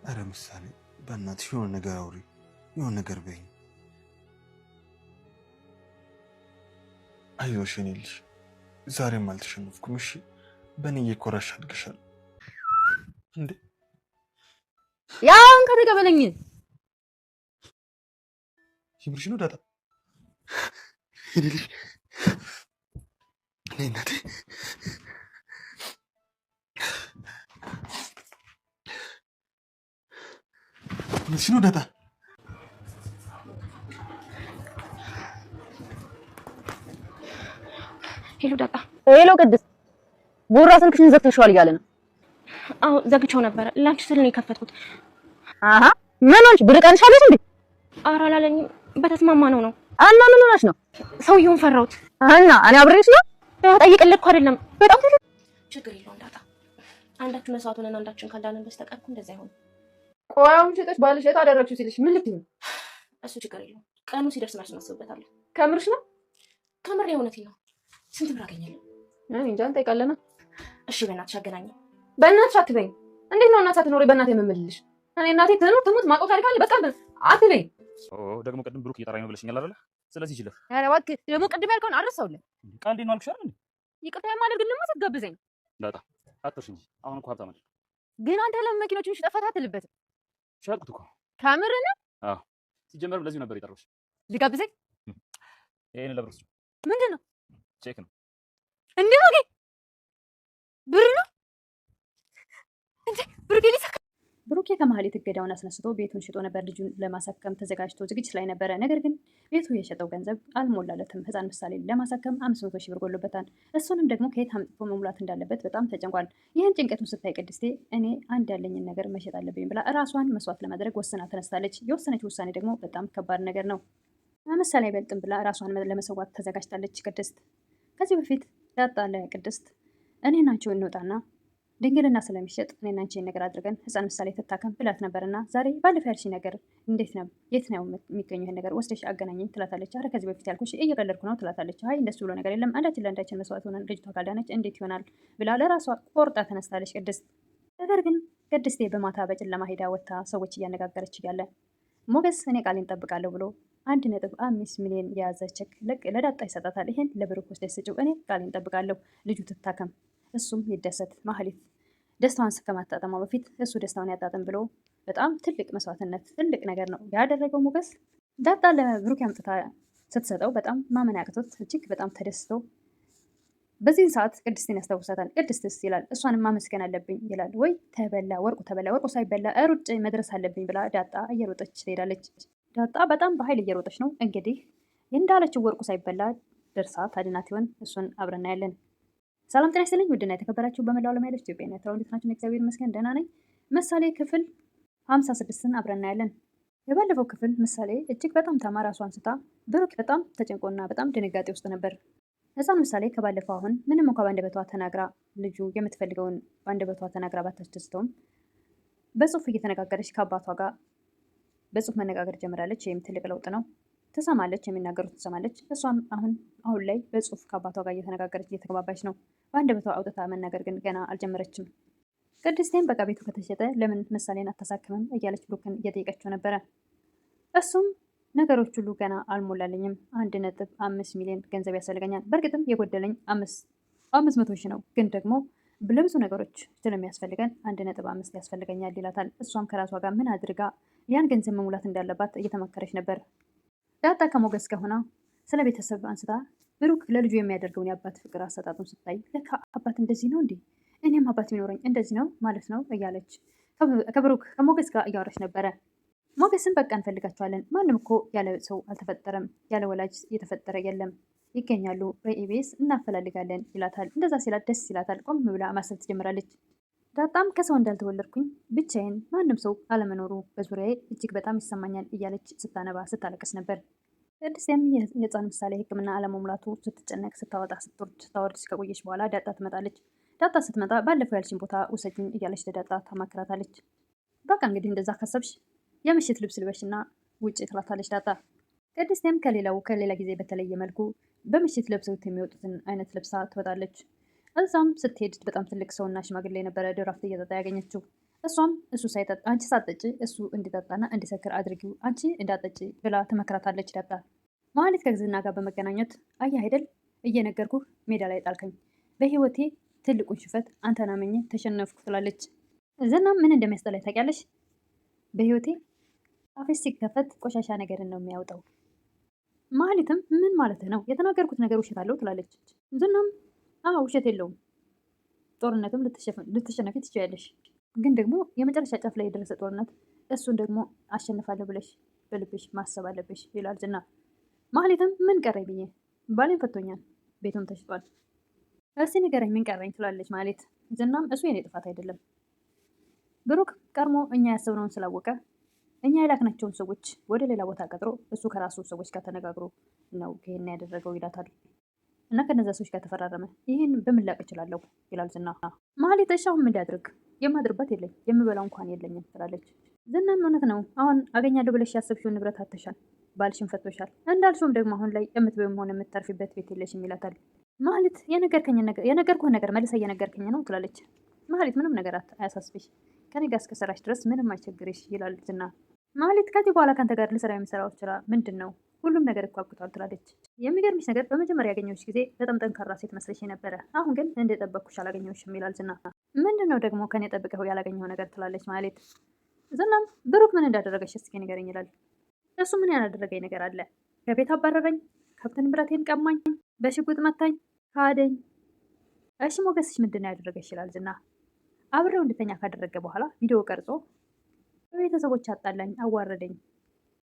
ኧረ ምሳሌ በእናትሽ የሆነ ነገር አውሪ፣ የሆነ ነገር በይኝ። አይዞሽ የኔ ልጅ ዛሬም አልተሸነፍኩም። እሺ በእኔ እየኮራሽ አድግሻል እንዴ? ያውን ከተቀበለኝ ይብርሽ ነው ዳጣ የኔ ልጅ እኔ እናቴ ይብርሽ ነው ዳጣ ሄሎ ዳጣ። ሄሎ ቅድስት፣ ቡራ ስልክሽን ዘግተሽዋል እያለ ነው። አዎ ዘግቼው ነበረ። ላንቺ ስል ነው የከፈትኩት። አሃ ምን ሆንሽ? ብር ቀንሻለሽ እንዴ? ኧረ አላለኝም። በተስማማ ነው። እና ምን ሆነሽ ነው? ሰውየውን ፈራሁት እና እኔ አብሬሽ ነው ጠይቅልህ እኮ አይደለም። በጣም ችግር የለውም ዳጣ። አንዳችን መስዋዕት ሆነን አንዳችን ካልዳንን በስተቀር እንደዛ አይሆንም። ቆይ አሁን ሸጠሽ ባልሽ የት አደረግሽው ሲልሽ ምን ልትይ ነው? እሱ ችግር የለውም። ቀኑ ሲደርስ መልስ እናስብበታለን። ከምርሽ ነው? ከምር የእውነቴን ነው። ስንት ብር አገኛለሁ? እኔ እንጃ እንጠይቃለና። እሺ በእናትሽ አገናኘኝ። በእናትሽ አትበይኝ። እንዴት ነው እናት ሳትኖሪ በእናቴ የምምልልሽ? እኔ እናቴ ትኑር ትሙት ማውቀው ታሪክ አለ። በቃ አትበይኝ። ደግሞ ቅድም ብሩክ እየጠራኝ ነው ብለሽኛል አይደለ? ስለዚህ ይችላል። ኧረ እባክህ ደግሞ ቅድም ያልከውን አልረሳሁልህ። ቃል እንዴት ነው አልኩሽ አይደል? ይቅርታ የማደርግ ደግሞ ስትጋብዘኝ ዳጣ አትርሽ እንጂ አሁን እኮ ሀብታም አይደል? ግን አንተ ለምን መኪኖችን ሽጠፋት አትልበትም? ሸጥኩት እኮ። ከምር ነው? አዎ ሲጀመርም ለዚሁ ነበር የጠራሁሽ። ሊጋብዘኝ? ይሄን ለብሩስ ምንድን ነው? ቼክ ነው እንዴ? ነው ብር ነው እንዴ? ብሩኬ ሊሳካ ብሩኬ ከመሀሌት እገዳውን አስነስቶ ቤቱን ሽጦ ነበር ልጁን ለማሳከም ተዘጋጅቶ ዝግጅት ላይ ነበረ። ነገር ግን ቤቱ የሸጠው ገንዘብ አልሞላለትም። ህፃን ምሳሌ ለማሳከም 500 ሺህ ብር ጎሎበታል። እሱንም ደግሞ ከየት አምጥቶ መሙላት እንዳለበት በጣም ተጨንቋል። ይህን ጭንቀቱን ስታይ ቅድስቴ እኔ አንድ ያለኝን ነገር መሸጥ አለብኝ ብላ ራሷን መስዋዕት ለማድረግ ወስና ተነስታለች። የወሰነች ውሳኔ ደግሞ በጣም ከባድ ነገር ነው። ምሳሌ አይበልጥም ብላ ራሷን ለመሰዋት ተዘጋጅታለች ቅድስት። ከዚህ በፊት ዳጣ ለቅድስት እኔና አንቺው እንውጣና ድንግልና ስለሚሸጥ እኔና አንቺን ነገር አድርገን ህፃን ምሳሌ ትታከም ብላት ነበርና ዛሬ ባለፈው ያልሽ ነገር እንዴት ነው? የት ነው የሚገኘው ይሄን ነገር ወስደሽ አገናኘኝ ትላታለች። አረ ከዚህ በፊት ያልኩሽ እየቀለድኩ ነው ትላታለች። አይ እንደሱ ብሎ ነገር የለም አንዳችን ለአንዳችን መስዋዕት ሆነን ልጅቷ ካልዳነች እንዴት ይሆናል ብላ ለራሷ ቆርጣ ተነስታለች ቅድስት። ነገር ግን ቅድስቴ በማታ በጨለማ ሄዳ ወጥታ ሰዎች እያነጋገረች እያለ ሞገስ እኔ ቃሌን እጠብቃለሁ ብሎ 1.5 ሚሊዮን የያዘ ቼክ ለዳጣ ይሰጣታል። ይሄን ለብሩክ ወስደሽ ስጪው፣ እኔ ቃሌን እጠብቃለሁ፣ ልጁ ትታከም፣ እሱም ይደሰት። ማህሌት ደስታዋን ከማጣጣሟ በፊት እሱ ደስታውን ያጣጥም ብሎ በጣም ትልቅ መስዋዕትነት ትልቅ ነገር ነው ያደረገው ሞገስ። ዳጣ ለብሩክ አምጥታ ስትሰጠው በጣም ማመን ያቅቶት እጅግ በጣም ተደስቶ በዚህን ሰዓት ቅድስትን ያስታውሳታል። ቅድስትስ ይላል፣ እሷንም ማመስገን አለብኝ ይላል። ወይ ተበላ ወርቁ ሳይበላ ሩጭ መድረስ አለብኝ ብላ ዳጣ እየሮጠች ትሄዳለች። ዳጣ በጣም በኃይል እየሮጠች ነው። እንግዲህ እንዳለችው ወርቁ ሳይበላ ደርሳ ታድናት ይሆን? እሱን አብረን እናያለን። ሰላም ጤና ይስጥልኝ ውድና የተከበራችሁ በመላው ዓለም ያላችሁ ኢትዮጵያውያን ኤርትራውያን እንዴት ናችሁ? እግዚአብሔር ይመስገን ደህና ነኝ። ምሳሌ ክፍል 56ን አብረን እናያለን። የባለፈው ክፍል ምሳሌ እጅግ በጣም ተማራ ራሷን ስታ ብሩክ በጣም ተጨንቆና በጣም ድንጋጤ ውስጥ ነበር። ህፃን ምሳሌ ከባለፈው አሁን ምንም እንኳ በአንደበቷ ተናግራ ልጁ የምትፈልገውን በአንደበቷ ተናግራ ባታስደስተውም በጽሁፍ እየተነጋገረች ከአባቷ ጋር በጽሁፍ መነጋገር ጀምራለች። ይህም ትልቅ ለውጥ ነው። ትሰማለች፣ የሚናገሩት ትሰማለች። እሷም አሁን ላይ በጽሁፍ ከአባቷ ጋር እየተነጋገረች እየተግባባች ነው። በአንደበቷ አውጥታ መናገር ግን ገና አልጀመረችም። ቅድስቴም በቃ ቤቱ ከተሸጠ ለምን ምሳሌን አታሳክምም እያለች ብሩክን እየጠየቀችው ነበረ። እሱም ነገሮች ሁሉ ገና አልሞላልኝም፣ 1.5 ሚሊዮን ገንዘብ ያስፈልገኛል። በእርግጥም የጎደለኝ 500 ሺህ ነው፣ ግን ደግሞ ለብዙ ነገሮች ስለሚያስፈልገን 1.5 ያስፈልገኛል ይላታል። እሷም ከራሷ ጋር ምን አድርጋ ያን ገንዘብ መሙላት እንዳለባት እየተመከረች ነበር። ዳጣ ከሞገስ ጋር ሆና ስለ ቤተሰብ አንስታ ብሩክ ለልጁ የሚያደርገውን የአባት ፍቅር አሰጣጡን ስታይ ለካ አባት እንደዚህ ነው እንዴ፣ እኔም አባት ቢኖረኝ እንደዚህ ነው ማለት ነው እያለች ከብሩክ ከሞገስ ጋር እያወራች ነበረ። ሞገስን በቃ እንፈልጋቸዋለን፣ ማንም እኮ ያለ ሰው አልተፈጠረም፣ ያለ ወላጅ የተፈጠረ የለም፣ ይገኛሉ፣ በኢቢኤስ እናፈላልጋለን ይላታል። እንደዛ ሲላት ደስ ይላታል። ቆም ብላ ማሰብ ትጀምራለች። ዳጣም ከሰው እንዳልተወለድኩኝ ብቻዬን ማንም ሰው አለመኖሩ በዙሪያዬ እጅግ በጣም ይሰማኛል እያለች ስታነባ ስታለቅስ ነበር። ቅድስቴም የህፃን ምሳሌ ሕክምና አለመሙላቱ ስትጨነቅ ስታወጣ ስታወርድ ከቆየች በኋላ ዳጣ ትመጣለች። ዳጣ ስትመጣ ባለፈው ያልሽን ቦታ ውሰጅኝ እያለች ለዳጣ ታማክራታለች። በቃ እንግዲህ እንደዛ ካሰብሽ የምሽት ልብስ ልበሽና ውጭ ትላታለች ዳጣ። ቅድስቴም ከሌላ ጊዜ በተለየ መልኩ በምሽት ለብሰውት የሚወጡትን አይነት ለብሳ ትወጣለች። እዛም ስትሄድ በጣም ትልቅ ሰውና ሽማግሌ የነበረ ድራፍት እየጠጣ ያገኘችው። እሷም እሱ ሳይጠጣ አንቺ ሳትጠጪ እሱ እንዲጠጣና እንዲሰክር አድርጊው፣ አንቺ እንዳጠጪ ብላ ትመክራታለች። ዳጣ መሀሌት ከዝና ጋር በመገናኘት አየህ አይደል እየነገርኩህ ሜዳ ላይ ጣልከኝ፣ በህይወቴ ትልቁን ሽፈት አንተን አምኜ ተሸነፍኩ ትላለች። ዝናም ምን እንደሚያስጠላኝ ታውቂያለሽ? በህይወቴ አፌስ ሲከፈት ቆሻሻ ነገርን ነው የሚያወጣው። መሀሌትም ምን ማለት ነው? የተናገርኩት ነገር ውሸት አለው ትላለች። ዝናም ውሸት የለውም፣ ጦርነትም ልትሸነፊ ትችያለሽ፣ ግን ደግሞ የመጨረሻ ጫፍ ላይ የደረሰ ጦርነት፣ እሱን ደግሞ አሸንፋለሁ ብለሽ በልብሽ ማሰብ አለብሽ ይላል ዝና። መሀሌትም ምን ቀረኝ ብዬ ባሌን ፈቶኛል፣ ቤቱም ተሽጧል፣ እስቲ ንገረኝ ምን ቀረኝ ትላለች መሀሌት። ዝናም እሱ የኔ ጥፋት አይደለም፣ ብሩክ ቀድሞ እኛ ያሰብነውን ስላወቀ እኛ የላክናቸውን ሰዎች ወደ ሌላ ቦታ ቀጥሮ እሱ ከራሱ ሰዎች ጋር ተነጋግሮ ነው ይሄን ያደረገው ይላታል። እና ከነዛ ሰዎች ጋር ተፈራረመ። ይህን በምን ላቅ እችላለሁ ይላል ዝና። መሀሌት እሺ አሁን ምን ሊያድርግ? የማድርበት የለኝ የምበላው እንኳን የለኝም ትላለች። ዝናም እውነት ነው፣ አሁን አገኛለሁ ብለሽ ያሰብሽውን ንብረት አተሻል፣ ባልሽን ፈቶሻል፣ እንዳልሽውም ደግሞ አሁን ላይ የምትበይም ሆነ የምትተርፊበት ቤት የለሽም ይላታል። መሀሌት የነገርኩህን ነገር መልሰ እየነገርከኝ ነው ትላለች። መሀሌት ምንም ነገር አያሳስብሽ፣ ከኔ ጋር እስከሰራሽ ድረስ ምንም አይቸግርሽ ይላል ዝና። መሀሌት ከዚህ በኋላ ከአንተ ጋር ልሰራ የምሰራው ስራ ምንድን ነው? ሁሉም ነገር እኮ አብቅቷል ትላለች። የሚገርምሽ ነገር በመጀመሪያ ያገኘሁሽ ጊዜ በጣም ጠንካራ ሴት መስለሽ ነበረ፣ አሁን ግን እንደጠበቅኩሽ አላገኘሁሽም ይላል ዝና። ምንድን ነው ደግሞ ከኔ ጠብቀው ያላገኘው ነገር ትላለች መሀሌት። ዝናም ብሩክ ምን እንዳደረገሽ እስኪ ንገረኝ ይላል። እሱ ምን ያላደረገኝ ነገር አለ? ከቤት አባረረኝ፣ ከብት ንብረቴን ቀማኝ፣ በሽጉጥ መታኝ፣ ካደኝ። እሺ ሞገስሽ ምንድን ነው ያደረገሽ ይላል ዝና። አብሬው እንድተኛ ካደረገ በኋላ ቪዲዮ ቀርጾ በቤተሰቦች አጣላኝ፣ አዋረደኝ።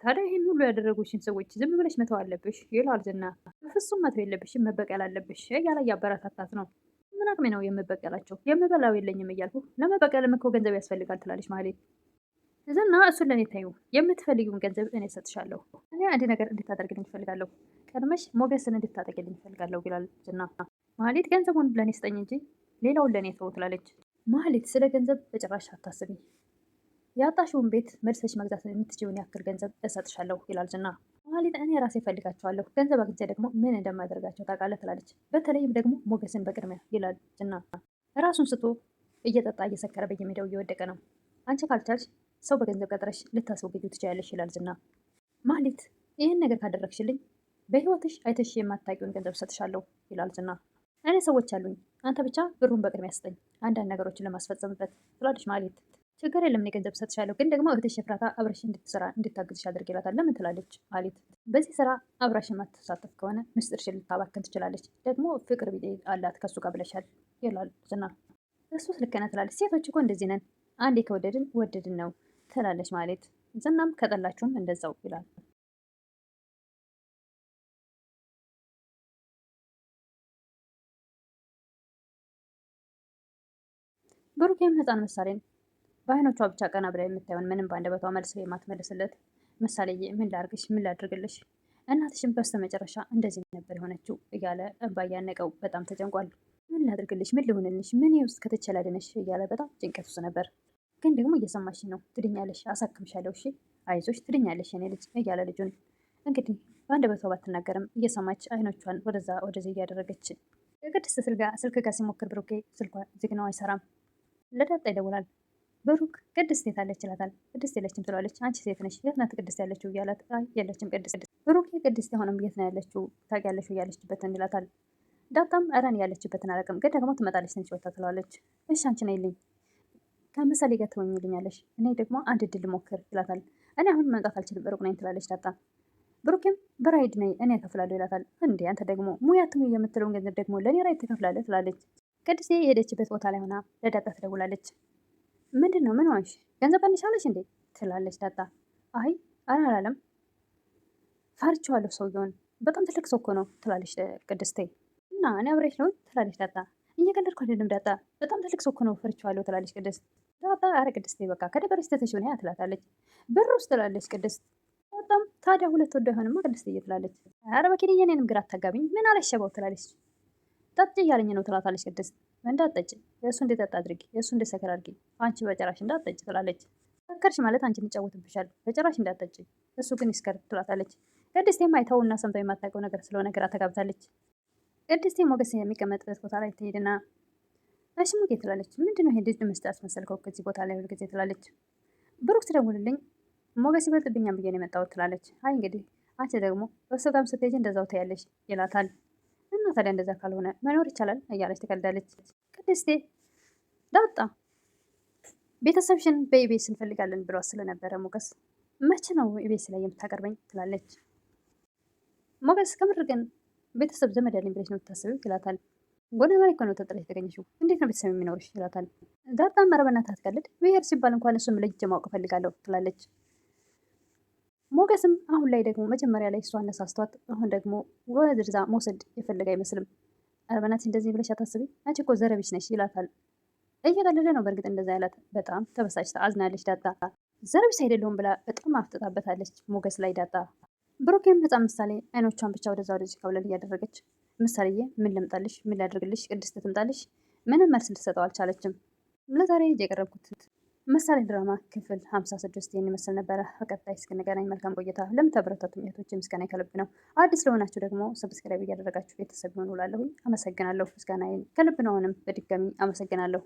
ታዲያ ይህን ሁሉ ያደረጉሽን ሰዎች ዝም ብለሽ መተው አለብሽ ይላል ዝና። በፍጹም መተው የለብሽም መበቀል አለብሽ እያለ ያበረታታት ነው። ምን አቅሜ ነው የምበቀላቸው? የምበላው የለኝም እያልኩ ለመበቀልም እኮ ገንዘብ ያስፈልጋል ትላለች መሀሌት። ዝና እሱን ለእኔ ታዩ፣ የምትፈልጊውን ገንዘብ እኔ እሰጥሻለሁ። እኔ አንድ ነገር እንድታደርግልኝ እፈልጋለሁ፣ ቀድመሽ ሞገስን እንድታጠቅልኝ እፈልጋለሁ ይላል ዝና። መሀሌት ገንዘቡን ለእኔ ስጠኝ እንጂ ሌላውን ለእኔ ተው ትላለች። መሀሌት ስለ ገንዘብ በጭራሽ አታስቢ፣ ያጣሽውን ቤት መልሰሽ መግዛት የምትችይውን ያክል ገንዘብ እሰጥሻለሁ ይላል ዝና። መሀሌት እኔ ራሴ እፈልጋቸዋለሁ፣ ገንዘብ አግኝቼ ደግሞ ምን እንደማደርጋቸው ታውቃለህ ትላለች። በተለይም ደግሞ ሞገስን በቅድሚያ ይላል ዝና። ራሱን ስቶ እየጠጣ እየሰከረ በየሜዳው እየወደቀ ነው። አንቺ ካልቻልሽ ሰው በገንዘብ ቀጥረሽ ልታስወግጂው ትችያለሽ ይላል ዝና። መሀሌት ይህን ነገር ካደረግሽልኝ በህይወትሽ አይተሽ የማታውቂውን ገንዘብ እሰጥሻለሁ ይላል ዝና። እኔ ሰዎች አሉኝ፣ አንተ ብቻ ብሩን በቅድሚያ ስጠኝ አንዳንድ ነገሮችን ለማስፈጸምበት ትላለች መሀሌት። ችግር የለም እኔ ገንዘብ እሰጥሻለሁ፣ ግን ደግሞ እህትሽ ኤፍራታ አብረሽ እንድትሰራ እንድታግዝሽ አድርግ ይላታል። ለምን ትላለች መሀሌት። በዚህ ስራ አብራሽ የማትሳተፍ ከሆነ ምስጢርሽን ልታባክን ትችላለች፣ ደግሞ ፍቅር ቢጤ አላት ከሱ ጋር ብለሻል ይላል ዝና። እሱስ ልክ ነህ ትላለች። ሴቶች እኮ እንደዚህ ነን፣ አንዴ ከወደድን ወደድን ነው ትላለች መሀሌት። ዝናም ከጠላችሁም እንደዛው ይላል። ብሩኬም ህፃን ምሳሌን በአይኖቿ ብቻ ቀና ብላ የምታየውን ምንም በአንደበቷ መልስ የማትመልስለት ምሳሌዬ ምን ላድርግሽ ምን ላድርግልሽ እናትሽም በስተ መጨረሻ እንደዚህ ነበር የሆነችው እያለ እንባ እያነቀው በጣም ተጨንቋል። ምን ላድርግልሽ ምን ልሆንልሽ ምን ውስጥ ከተቸላደነሽ እያለ በጣም ጭንቀት ውስጥ ነበር። ግን ደግሞ እየሰማሽ ነው፣ ትድኛለሽ፣ አሳክምሻለሁ፣ እሺ አይዞሽ፣ ትድኛለሽ የኔ ልጅ እያለ ልጁን እንግዲህ በአንደበቷ ባትናገርም እየሰማች አይኖቿን ወደዛ ወደዚህ እያደረገች ቅድስት ስልክ ጋር ሲሞክር ብሩኬ ስልኳ ዝግ ነው አይሰራም። ለዳጣ ይደውላል። ብሩክ ቅድስት የት አለች ይላታል። ቅድስት የለችም ትለዋለች። አንቺ ሴት ነሽ የት ናት ቅድስት ያለችው እያላት አይ የለችም ቅድስት። ብሩክ ቅድስት የሆነም የት ነው ያለችው ታውቂያለሽ ያለችበትን ይላታል። ዳጣም ኧረ እኔ ያለችበትን አላውቅም ግን ደግሞ ትመጣለች ትንሽ ወጣ ትለዋለች። እሺ አንቺ ነይልኝ ከምሳሌ ጋር ትወኝልኛለሽ እኔ ደግሞ አንድ እድል ሞክር ይላታል። እኔ አሁን መምጣት አልችልም ሩቅ ነኝ ትላለች ዳጣ። ብሩክም በራይድ ነይ እኔ እከፍላለሁ ይላታል። እንዴ አንተ ደግሞ ሙያትም የምትለውን ገንዘብ ደግሞ ለእኔ ራይድ ትከፍላለህ ትላለች። ቅድስቴ የሄደችበት ቦታ ላይ ሆና ለዳጣ ትደውላለች። ምንድን ነው ምን ሆንሽ ገንዘብ ቀንሻለሽ እንዴ ትላለች ዳጣ። አይ አላለም ፈርቼዋለሁ ሰውየውን በጣም ትልቅ ሰው እኮ ነው ትላለች ቅድስቴ። እና እኔ አብሬሽ ነው ትላለች ዳጣ። እየቀለድኩ አይደለም ዳጣ በጣም ትልቅ ሰው እኮ ነው ፈርቼዋለሁ ትላለች ቅድስት። ዳጣ አረ ቅድስቴ በቃ ከደበረሽ ተተሽው ነይ ትላታለች። ብር ውስጥ ትላለች ቅድስት። በጣም ታዲያ ሁለት ወደ አይሆንማ ቅድስትዬ ትላለች። አረ በኪድ የኔንም ግራ አታጋቢኝ ምን አለሸበው ትላለች። ጠጭ እያለኝ ነው ትላታለች ቅድስት። እንዳትጠጭ የእሱ እንዲጠጣ አድርጊ የእሱ እንዲሰክር አድርጊ አንቺ በጭራሽ እንዳትጠጭ ትላለች። ሰከርሽ ማለት አንቺ እንጫወትብሻል በጭራሽ እንዳትጠጭ እሱ ግን ይስከር ትላታለች። ቅድስቴም አይተውና ሰምተው የማታውቀው ነገር ስለሆነ ግራ ተጋብታለች። ቅድስቴ ሞገስ የሚቀመጥበት ቦታ ላይ ትሄድና እሺ ሙጌ ትላለች። ምንድነው ይሄ ልጅ መስጠት አስመሰልከው ከዚህ ቦታ ላይ ሁልጊዜ ትላለች። ብሩክ ትደውልልኝ ሞገስ ይበልጥብኛል ብዬ ነው የመጣሁት ትላለች። አይ እንግዲህ አንቺ ደግሞ በሱ ጋርም ስትሄጂ እንደዛው ታያለሽ ይላታል። እና ታዲያ እንደዛ ካልሆነ መኖር ይቻላል እያለች ትቀልዳለች። ቅድስቴ ዳጣ ቤተሰብሽን በኢቤስ እንፈልጋለን ብሏት ስለነበረ ሞገስ መቼ ነው ኢቤስ ላይ የምታቀርበኝ ትላለች። ሞገስ ከምር ግን ቤተሰብ ዘመድ ያለኝ ብለሽ ነው የምታስቢው ይላታል። ጎዳና ላይ እኮ ነው ተጥለሽ የተገኘሽው እንዴት ነው ቤተሰብ የሚኖርሽ ይላታል። ዳጣም ኧረ በእናትህ አትቀልድ፣ ብሄር ሲባል እንኳን እሱን ለይቼ ማወቅ እፈልጋለሁ ትላለች። ሞገስም አሁን ላይ ደግሞ መጀመሪያ ላይ እሷ አነሳስቷት አሁን ደግሞ ወደዛ መውሰድ የፈለገ አይመስልም። ኧረ በእናትሽ እንደዚህ ብለሽ አታስቢ፣ አንቺ እኮ ዘረቢስ ነሽ ይላታል። እየቀለደ ነው በእርግጥ እንደዛ ያላት። በጣም ተበሳጭታ አዝናለች ዳጣ። ዘረቢስ አይደለሁም ብላ በጣም አፍጥጣበታለች ሞገስ ላይ ዳጣ። ብሩኬም ህፃን ምሳሌ አይኖቿን ብቻ ወደዛ ወደዚህ ከብለል እያደረገች ምሳሌዬ ምን ልምጣልሽ፣ ምን ላድርግልሽ፣ ቅድስት ትምጣልሽ፣ ምንም መልስ ልትሰጠው አልቻለችም። ለዛሬ የቀረብኩት ምሳሌ ድራማ ክፍል 56 ይህን ይመስል ነበረ። በቀጣይ እስክንገናኝ መልካም ቆይታ። ለምታበረታቱኝ እህቶቼ ምስጋና ከልብ ነው። አዲስ ለሆናችሁ ደግሞ ሰብስክራይብ እያደረጋችሁ ቤተሰብ ይሆኑ እላለሁኝ። አመሰግናለሁ። ምስጋናዬን ከልብ ነው። አሁንም በድጋሚ አመሰግናለሁ።